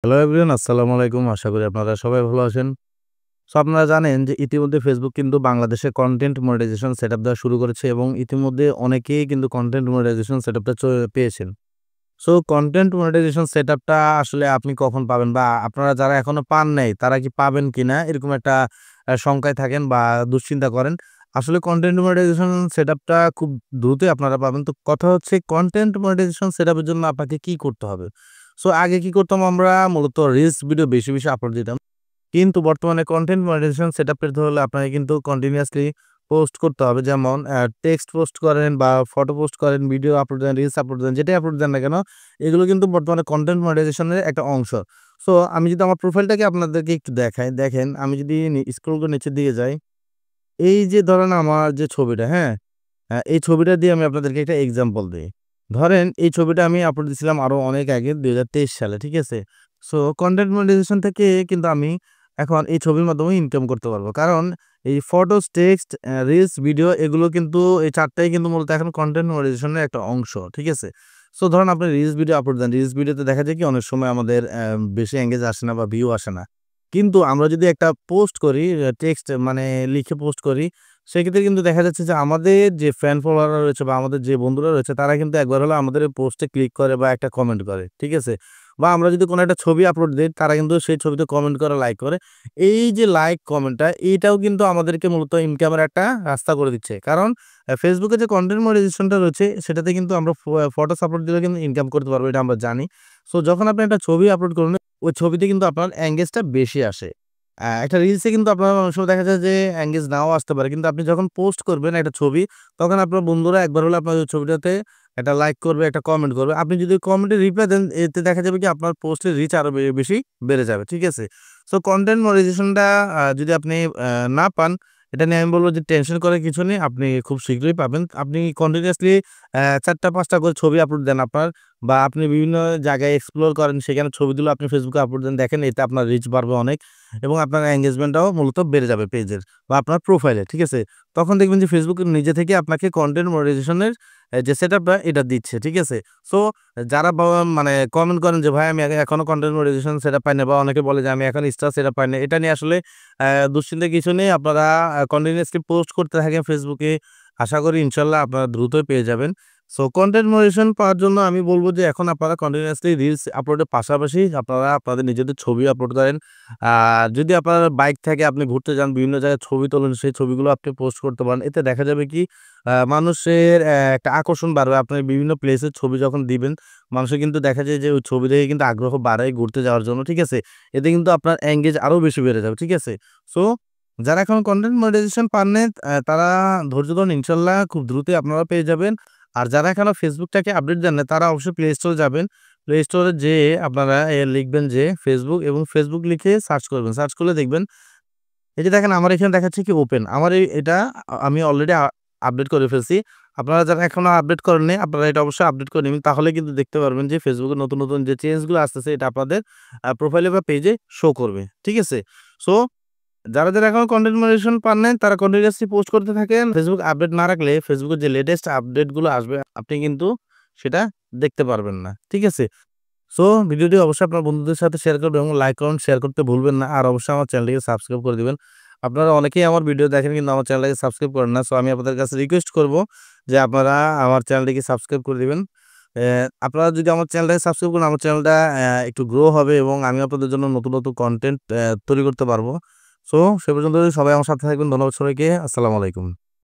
Hello everyone, আসসালামু আলাইকুম। আশা করি আপনারা সবাই ভালো আছেন। সো আপনারা জানেন যে ইতিমধ্যে Facebook কিন্তু বাংলাদেশে কনটেন্ট মনিটাইজেশন সেটআপ দেওয়া শুরু করেছে এবং ইতিমধ্যে অনেকেই কিন্তু কনটেন্ট মনিটাইজেশন সেটআপটা পেয়েছেন। সো কনটেন্ট মনিটাইজেশন সেটআপটা আসলে আপনি কখন পাবেন বা আপনারা যারা এখনো পান নাই তারা কি পাবেন কিনা এরকম একটা শঙ্কায় থাকেন বা দুশ্চিন্তা করেন। আসলে কনটেন্ট মনিটাইজেশন সেটআপটা খুব দ্রুতই আপনারা পাবেন। তো কথা হচ্ছে কনটেন্ট মনিটাইজেশন সেটআপের জন্য আপনাকে কি করতে হবে? সো আগে কি করতাম আমরা মূলত রিলস ভিডিও বেশি আপলোড দিতাম। কিন্তু বর্তমানে কনটেন্ট মনিটাইজেশন সেটআপ পেতে হলে আপনাকে কিন্তু কন্টিনিউয়াসলি পোস্ট করতে হবে। যেমন টেক্সট পোস্ট করেন বা ফটো পোস্ট করেন, ভিডিও আপলোড দেন, রিলস আপলোড দেন, যেটাই আপলোড দেন না কেন, এগুলো কিন্তু বর্তমানে কনটেন্ট মনিটাইজেশন এর একটা অংশ। সো আমি যদি আমার প্রোফাইলটাকে আপনাদেরকে একটু দেখাই, দেখেন আমি যদি স্ক্রল করে নিচের দিকে যাই, এই যে ধরেন আমার যে ছবিটা, হ্যাঁ? এই ছবিটা দিয়ে আমি আপনাদেরকে একটা এক্সাম্পল দেই। ধরেন এই ছবিটা আমি আপলোড দিছিলাম আরো অনেক আগে ২০২৩ সালে, ঠিক আছে? সো কনটেন্ট মনিটাইজেশন থেকে কিন্তু আমি এখন এই ছবির মাধ্যমে ইনকাম করতে পারবো। কারণ এই ফটোস, টেক্সট, রিলস, ভিডিও এগুলো কিন্তু এই ৪ টাই কিন্তু মূলত এখন কনটেন্ট মনিটাইজেশন এর একটা অংশ, ঠিক আছে? সো ধরেন আপনি রিলস ভিডিও আপলোড দেন। রিলস ভিডিওতে দেখা যায় কি অনেক সময় আমাদের বেশি এনগেজ আসে না বা ভিউ আসে না। কিন্তু আমরা যদি একটা পোস্ট করি, টেক্সট মানে লিখে পোস্ট করি, সেক্ষেত্রে কিন্তু দেখা যাচ্ছে যে আমাদের যে ফ্যান ফলোয়াররা রয়েছে বা আমাদের যে বন্ধুরা রয়েছে তারা কিন্তু একবার হলেও আমাদের এই পোস্টে ক্লিক করে বা একটা কমেন্ট করে। ঠিক আছে? বা আমরা যদি কোনো একটা ছবি আপলোড দেই তারা কিন্তু সেই ছবিতে কমেন্ট করে, লাইক করে। এই যে লাইক কমেন্টটা এইটাও কিন্তু আমাদেরকে মূলত ইনকামের একটা রাস্তা করে দিচ্ছে। কারণ Facebook এ যে কনটেন্ট মনিটাইজেশনটা রয়েছে সেটাতে কিন্তু আমরা ফটোস আপলোড দিলেও কিন্তু ইনকাম করতে পারবো, এটা আমরা জানি। সো যখন আপনি একটা ছবি আপলোড করবেন ওই ছবিতে কিন্তু আপনার এনগেজটা বেশি আসে। একটা রিলসে কিন্তু আপনার অনেক সময় দেখা যায় যে এনগেজ নাও আসতে পারে। কিন্তু আপনি যখন পোস্ট করবেন একটা ছবি, তখন আপনার বন্ধুরা একবার হলে আপনার ওই ছবিটাতে একটা লাইক করবে, একটা কমেন্ট করবে। আপনি যদি কমেন্টে রিপ্লাই দেন, এতে দেখা যাবে কি আপনার পোস্টের রিচ আরো বেশি বেড়ে যাবে। ঠিক আছে? সো কনটেন্ট মনিটাইজেশনটা যদি আপনি আ না পান, এটা নিয়ে আমি বলব যে টেনশন করার কিছু নেই। আপনি খুব শীঘ্রই পাবেন। আপনি কন্টিনিউয়াসলি ৪ টা ৫ টা করে ছবি আপলোড দেন আপনার, বা আপনি বিভিন্ন জায়গায় এক্সপ্লোর করেন, সেখানে ছবিগুলো আপনি Facebook এ আপলোড দেন। দেখেন এতে আপনার রিচ বাড়বে অনেক এবং আপনার এনগেজমেন্টটাও মূলত বেড়ে যাবে পেজের বা আপনার প্রোফাইলে। ঠিক আছে? তখন দেখবেন যে Facebook নিজে থেকে আপনাকে কনটেন্ট মনিটাইজেশন এর যে সেটআপটা এটা দিচ্ছে। ঠিক আছে? সো যারা মানে কমেন্ট করেন যে, "ভাই আমি এখনো কনটেন্ট মনিটাইজেশন সেটআপ পাই নাই" বা অনেকে বলে যে, "আমি এখনো স্টার সেটআপ পাই নাই।" এটা নিয়ে আসলে দুশ্চিন্তার কিছু নেই। আপনারা কন্টিনিউয়াসলি পোস্ট করতে থাকেন Facebook এ। আশা করি ইনশাআল্লাহ আপনারা দ্রুতই পেয়ে যাবেন। সো কনটেন্ট মনিটাইজেশন পাওয়ার জন্য আমি বলব যে এখন আপনারা কন্টিনিউয়াসলি রিলস আপলোডের পাশাপাশি আপনারা আপনাদের নিজেদের ছবি আপলোড করেন। যদি আপনার বাইক থাকে, আপনি ঘুরতে যান, বিভিন্ন জায়গায় ছবি তোলেন, সেই ছবিগুলো আপনি পোস্ট করতে পারেন। এতে দেখা যাবে কি মানুষের একটা আকর্ষণ বাড়বে। আপনি বিভিন্ন প্লেসের ছবি যখন দিবেন, মানুষের কিন্তু দেখা যায় যে ওই ছবি দেখে কিন্তু আগ্রহ বাড়ায় ঘুরতে যাওয়ার জন্য। ঠিক আছে? এতে কিন্তু আপনার এনগেজ আরো বেশি বেড়ে যাবে। ঠিক আছে? সো যারা এখনো কনটেন্ট মনিটাইজেশন পান নাই তারা ধৈর্য ধরুন, ইনশাআল্লাহ খুব দ্রুতই আপনারা পেয়ে যাবেন। আর যারা এখনো ফেসবুকটাকে আপডেট দেন নাই তারা অবশ্যই প্লে স্টোরে যাবেন। প্লে স্টোরে যেয়ে আপনারা লিখবেন যে ফেসবুক এবং ফেসবুক লিখে সার্চ করবেন। সার্চ করলে দেখবেন এই যে দেখেন আমার এখানে দেখাচ্ছে কি ওপেন। আমার এটা আমি অলরেডি আপডেট করে ফেলছি। আপনারা যারা এখনো আপডেট করেননি আপনারা এটা অবশ্যই আপডেট করে নিবেন। তাহলে কিন্তু দেখতে পারবেন যে ফেসবুকে নতুন যে চেঞ্জ গুলো আসতেছে এটা আপনাদের প্রোফাইলে বা পেজে শো করবে। ঠিক আছে? সো যারা এখনো কনটেন্ট মনিটাইজেশন পান নাই তারা কন্টিনিউয়াসলি পোস্ট করতে থাকেন। Facebook আপডেট না রাখলে Facebook এর যে লেটেস্ট আপডেট গুলো আসবে আপনি কিন্তু সেটা দেখতে পারবেন না। ঠিক আছে? সো ভিডিওটি অবশ্যই আপনার বন্ধুদের সাথে শেয়ার করবেন এবং লাইক, কমেন্ট, শেয়ার করতে ভুলবেন না। আর অবশ্যই আমার চ্যানেলটিকে সাবস্ক্রাইব করে দিবেন। আপনারা অনেকেই আমার ভিডিও দেখেন কিন্তু আমার চ্যানেলটাকে সাবস্ক্রাইব করেন না। সো আমি আপনাদের কাছে রিকোয়েস্ট করব যে আপনারা আমার চ্যানেলটিকে সাবস্ক্রাইব করে দিবেন। আপনারা যদি আমার চ্যানেলটাকে সাবস্ক্রাইব করেন আমার চ্যানেলটা একটু গ্রো হবে এবং আমি আপনাদের জন্য নতুন কনটেন্ট তৈরি করতে পারবো। সো সে পর্যন্ত সবাই আমার সাথে থাকবেন। ধন্যবাদ সবাইকে। আসসালামু আলাইকুম।